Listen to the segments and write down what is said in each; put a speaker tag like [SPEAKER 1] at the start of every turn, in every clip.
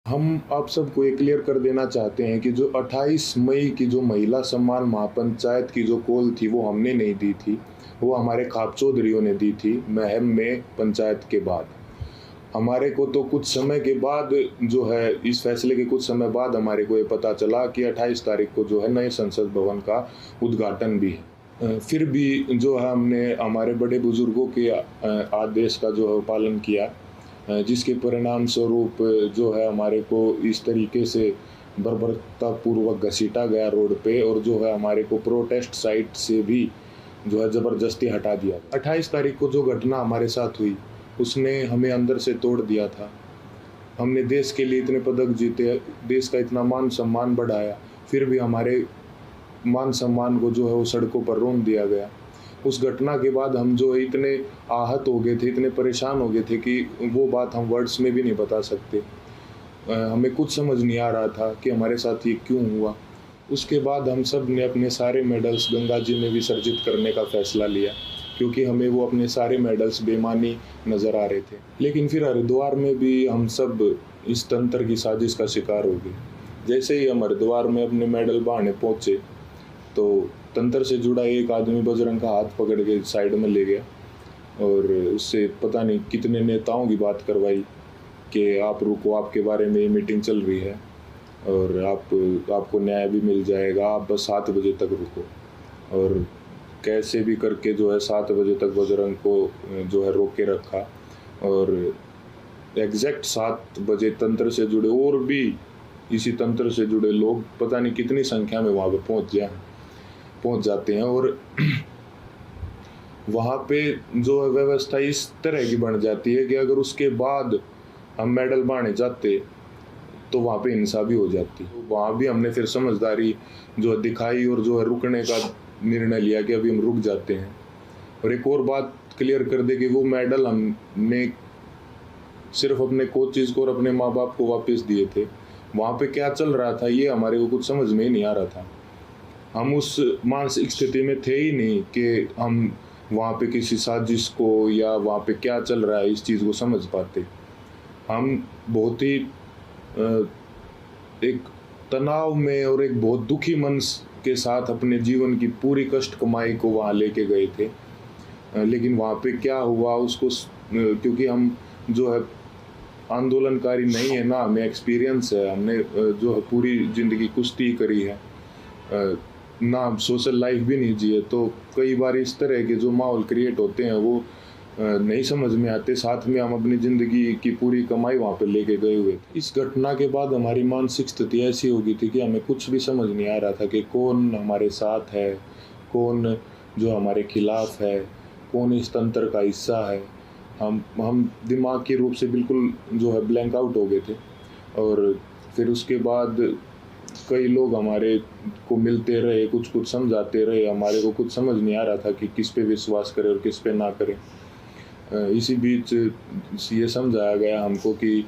[SPEAKER 1] हम आप सबको ये क्लियर कर देना चाहते हैं कि जो 28 मई की जो महिला सम्मान महापंचायत की जो कॉल थी वो हमने नहीं दी थी, वो हमारे खाप चौधरियों ने दी थी महम में पंचायत के बाद। हमारे को तो कुछ समय के बाद जो है इस फैसले के कुछ समय बाद हमारे को ये पता चला कि 28 तारीख को जो है नए संसद भवन का उद्घाटन भी है। फिर भी जो है हमने हमारे बड़े बुजुर्गों के आदेश का जो है पालन किया, जिसके परिणाम स्वरूप जो है हमारे को इस तरीके से बर्बरतापूर्वक घसीटा गया रोड पे, और जो है हमारे को प्रोटेस्ट साइट से भी जो है ज़बरदस्ती हटा दिया। 28 तारीख को जो घटना हमारे साथ हुई उसने हमें अंदर से तोड़ दिया था। हमने देश के लिए इतने पदक जीते, देश का इतना मान सम्मान बढ़ाया, फिर भी हमारे मान सम्मान को जो है वो सड़कों पर रौंद दिया गया। उस घटना के बाद हम जो है इतने आहत हो गए थे, इतने परेशान हो गए थे कि वो बात हम वर्ड्स में भी नहीं बता सकते। हमें कुछ समझ नहीं आ रहा था कि हमारे साथ ये क्यों हुआ। उसके बाद हम सब ने अपने सारे मेडल्स गंगा जी में विसर्जित करने का फैसला लिया, क्योंकि हमें वो अपने सारे मेडल्स बेमानी नज़र आ रहे थे। लेकिन फिर हरिद्वार में भी हम सब इस तंत्र की साजिश का शिकार हो गए। जैसे ही हम हरिद्वार में अपने मेडल बहाने पहुँचे तो तंत्र से जुड़ा एक आदमी बजरंग का हाथ पकड़ के साइड में ले गया और उससे पता नहीं कितने नेताओं की बात करवाई कि आप रुको, आपके बारे में ये मीटिंग चल रही है और आपको न्याय भी मिल जाएगा, आप बस 7 बजे तक रुको। और कैसे भी करके जो है 7 बजे तक बजरंग को जो है रोक के रखा, और एग्जैक्ट 7 बजे तंत्र से जुड़े और भी इसी तंत्र से जुड़े लोग पता नहीं कितनी संख्या में वहाँ पर पहुँच जाते हैं, और वहाँ पे जो है व्यवस्था इस तरह की बन जाती है कि अगर उसके बाद हम मेडल बांटे जाते तो वहाँ पे हिंसा भी हो जाती। तो वहाँ भी हमने फिर समझदारी जो दिखाई और जो है रुकने का निर्णय लिया कि अभी हम रुक जाते हैं। और एक और बात क्लियर कर दे कि वो मेडल हमने सिर्फ अपने कोचेज़ को और अपने माँ बाप को वापस दिए थे। वहाँ पे क्या चल रहा था ये हमारे को कुछ समझ में ही नहीं आ रहा था। हम उस मानसिक स्थिति में थे ही नहीं कि हम वहाँ पे किसी साजिश को या वहाँ पे क्या चल रहा है इस चीज़ को समझ पाते। हम बहुत ही एक तनाव में और एक बहुत दुखी मन के साथ अपने जीवन की पूरी कष्ट कमाई को वहाँ लेके गए थे। लेकिन वहाँ पे क्या हुआ उसको क्योंकि हम जो है आंदोलनकारी नहीं है ना, हमें एक्सपीरियंस है, हमने जो है पूरी ज़िंदगी कुश्ती करी है, ना सोशल लाइफ भी नहीं जिए, तो कई बार इस तरह के जो माहौल क्रिएट होते हैं वो नहीं समझ में आते। साथ में हम अपनी ज़िंदगी की पूरी कमाई वहाँ पे लेके गए हुए थे। इस घटना के बाद हमारी मानसिक स्थिति ऐसी हो गई थी कि हमें कुछ भी समझ नहीं आ रहा था कि कौन हमारे साथ है, कौन जो हमारे खिलाफ है, कौन इस तंत्र का हिस्सा है। हम दिमागी रूप से बिल्कुल जो है ब्लैंक आउट हो गए थे। और फिर उसके बाद कई लोग हमारे को मिलते रहे, कुछ समझाते रहे, हमारे को कुछ समझ नहीं आ रहा था कि किस पे विश्वास करें और किस पे ना करें। इसी बीच ये समझाया गया हमको कि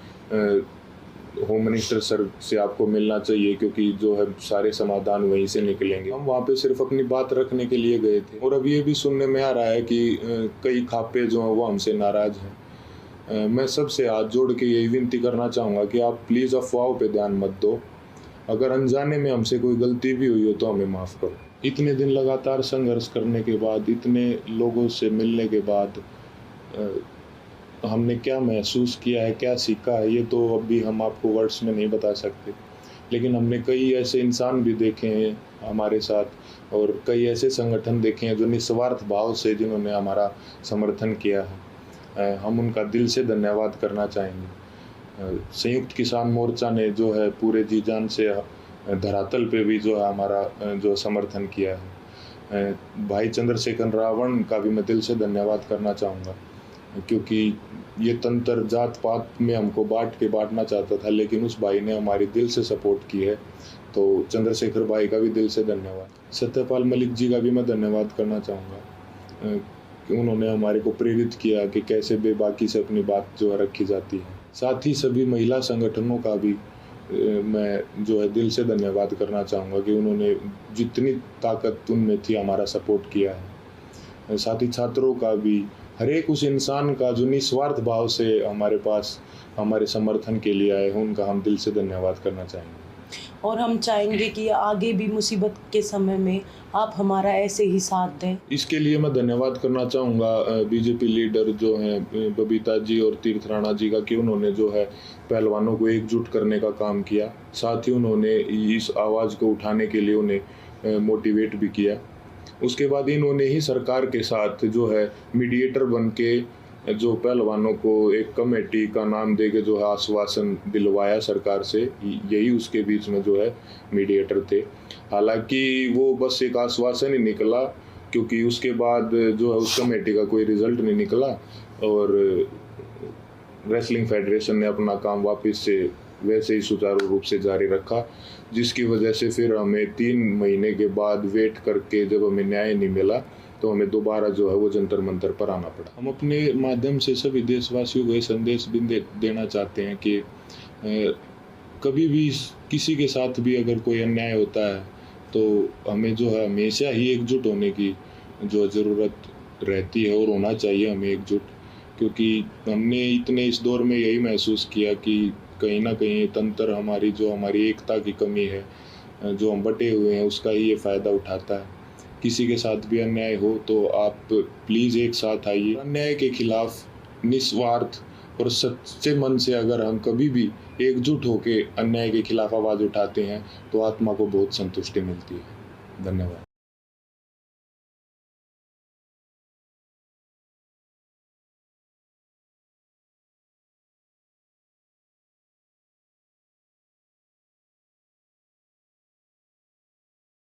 [SPEAKER 1] होम मिनिस्टर सर से आपको मिलना चाहिए, क्योंकि जो है सारे समाधान वहीं से निकलेंगे। हम वहाँ पे सिर्फ अपनी बात रखने के लिए गए थे, और अब ये भी सुनने में आ रहा है कि कई खापे जो हैं वो हमसे नाराज़ हैं। मैं सबसे हाथ जोड़ के यही विनती करना चाहूँगा कि आप प्लीज़ अफवाहों पे ध्यान मत दो। अगर अनजाने में हमसे कोई गलती भी हुई हो तो हमें माफ़ करो। इतने दिन लगातार संघर्ष करने के बाद, इतने लोगों से मिलने के बाद हमने क्या महसूस किया है, क्या सीखा है, ये तो अभी हम आपको वर्ड्स में नहीं बता सकते। लेकिन हमने कई ऐसे इंसान भी देखे हैं हमारे साथ, और कई ऐसे संगठन देखे हैं जो निस्वार्थ भाव से जिन्होंने हमारा समर्थन किया है। हम उनका दिल से धन्यवाद करना चाहेंगे। संयुक्त किसान मोर्चा ने जो है पूरे जी जान से धरातल पे भी जो है हमारा जो समर्थन किया है। भाई चंद्रशेखर रावण का भी मैं दिल से धन्यवाद करना चाहूँगा, क्योंकि ये तंत्र जात पात में हमको बांटना चाहता था, लेकिन उस भाई ने हमारी दिल से सपोर्ट की है। तो चंद्रशेखर भाई का भी दिल से धन्यवाद। सत्यपाल मलिक जी का भी मैं धन्यवाद करना चाहूँगा कि उन्होंने हमारे को प्रेरित किया कि कैसे बेबाकी से अपनी बात जो है रखी जाती है। साथ ही सभी महिला संगठनों का भी मैं जो है दिल से धन्यवाद करना चाहूँगा कि उन्होंने जितनी ताकत उनमें थी हमारा सपोर्ट किया है। साथ ही छात्रों का भी, हर एक उस इंसान का जो निस्वार्थ भाव से हमारे पास हमारे समर्थन के लिए आए हैं, उनका हम दिल से धन्यवाद करना चाहेंगे।
[SPEAKER 2] और हम चाहेंगे कि आगे भी मुसीबत के समय में आप हमारा ऐसे ही साथ दें।
[SPEAKER 1] इसके लिए मैं धन्यवाद करना चाहूँगा बीजेपी लीडर जो हैं बबीता जी और तीर्थ राणा जी का, कि उन्होंने जो है पहलवानों को एकजुट करने का काम किया। साथ ही उन्होंने इस आवाज़ को उठाने के लिए उन्हें मोटिवेट भी किया। उसके बाद इन्होंने ही सरकार के साथ जो है मीडिएटर बन के जो पहलवानों को एक कमेटी का नाम दे के जो है आश्वासन दिलवाया सरकार से, यही उसके बीच में जो है मीडिएटर थे। हालांकि वो बस एक आश्वासन ही निकला, क्योंकि उसके बाद जो है उस कमेटी का कोई रिजल्ट नहीं निकला और रेसलिंग फेडरेशन ने अपना काम वापस से वैसे ही सुचारू रूप से जारी रखा, जिसकी वजह से फिर हमें 3 महीने के बाद वेट करके जब हमें न्याय नहीं मिला तो हमें दोबारा जो है वो जंतर मंतर पर आना पड़ा। हम अपने माध्यम से सभी देशवासियों को ये संदेश भी देना चाहते हैं कि कभी भी किसी के साथ भी अगर कोई अन्याय होता है तो हमें जो है हमेशा ही एकजुट होने की जो ज़रूरत रहती है और होना चाहिए हमें एकजुट, क्योंकि हमने इतने इस दौर में यही महसूस किया कि कहीं ना कहीं तंत्र हमारी एकता की कमी है, जो हम बटे हुए हैं उसका ही ये फ़ायदा उठाता है। किसी के साथ भी अन्याय हो तो आप प्लीज़ एक साथ आइए। अन्याय के खिलाफ निस्वार्थ और सच्चे मन से अगर हम कभी भी एकजुट होकर अन्याय के खिलाफ आवाज़ उठाते हैं तो आत्मा को बहुत संतुष्टि मिलती है। धन्यवाद।